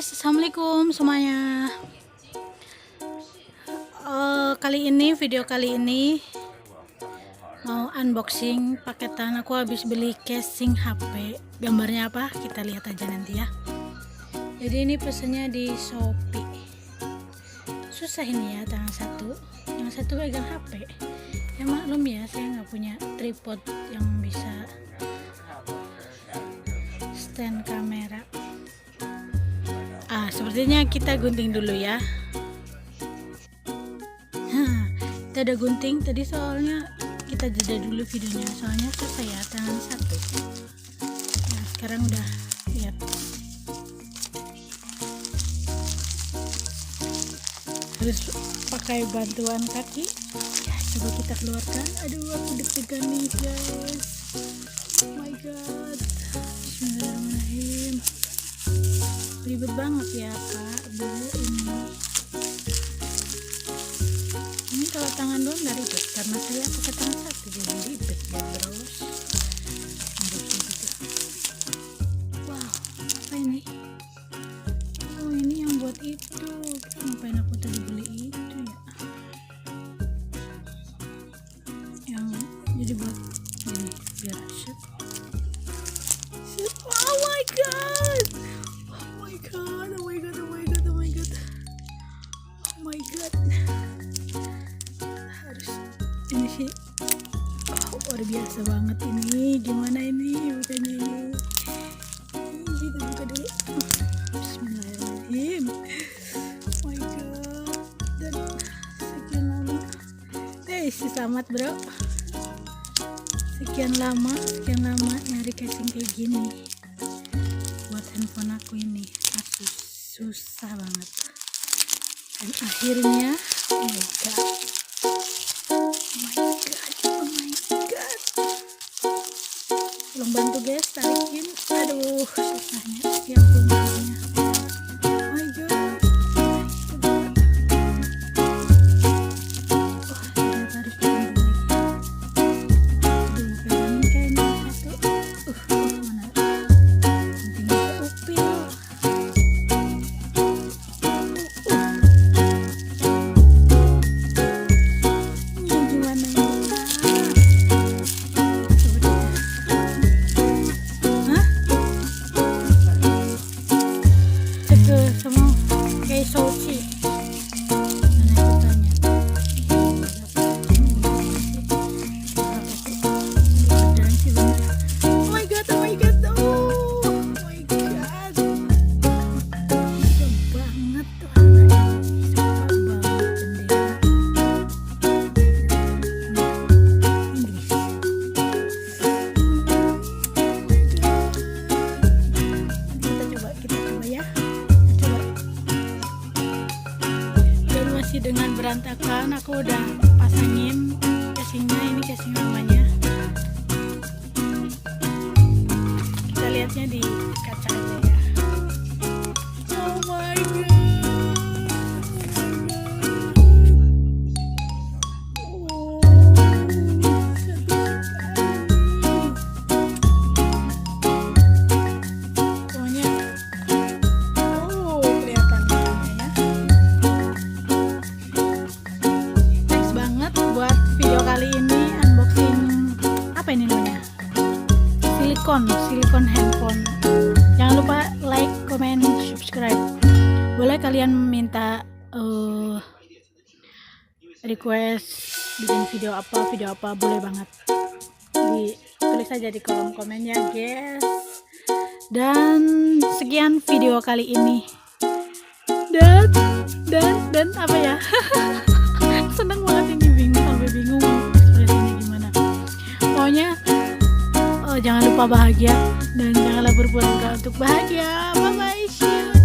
guys, assalamualaikum semuanya. Video kali ini mau unboxing paketan. Aku habis beli casing HP. Gambarnya apa? Kita lihat aja nanti ya. Jadi ini pesannya di Shopee. Susah ini ya, tangan satu, yang satu pegang HP. Ya maklum ya, saya nggak punya tripod yang bisa stand kamera. Sepertinya kita gunting dulu ya. Kita udah gunting tadi, soalnya kita jeda dulu videonya, soalnya susah ya tangan satu. Nah sekarang udah lihat. Harus pakai bantuan kaki ya, coba kita keluarkan. Aduh, aku deg-degan nih guys. Oh my god, bismillahirrahmanirrahim. Ribet banget ya Kak Bu ini kalau tangan doang nggak ribet, karena saya pakai tangan satu jadi ribet ya bros. Wow, apa ini? Oh ini yang buat itu. Ngapain aku tadi beli itu ya, yang jadi buat ini biar set. Oh my god, harus ini sih. Luar biasa banget ini. Gimana ini bukanya ini? Kita buka dulu. Bismillahirrahmanirrahim. Oh my god. Dan sekian lama. Selamat bro. Sekian lama nyari casing kayak gini buat handphone aku ini. Asus, susah banget. Dan akhirnya, oh my god, tolong bantu guys, tarikin. Aduh, susahnya, ya ampun susahnya. Oh my god, ternyata harus pegang lagi. Aduh, pegangin kayaknya satu. Mana? Pentingnya keupil. Dengan berantakan, aku udah pasangin casingnya. Ini casing namanya. Kita lihatnya di kaca aja ya. Oh my god. Kali ini unboxing apa ini namanya, silikon handphone. Jangan lupa like, comment, subscribe. Boleh kalian minta request bikin video apa boleh banget, ditulis aja di kolom komennya guys. Dan sekian video kali ini, dan apa ya. Seneng banget ini, sampai bingung ekspresinya gimana. Pokoknya jangan lupa bahagia dan janganlah berpura-pura untuk bahagia. Bye bye.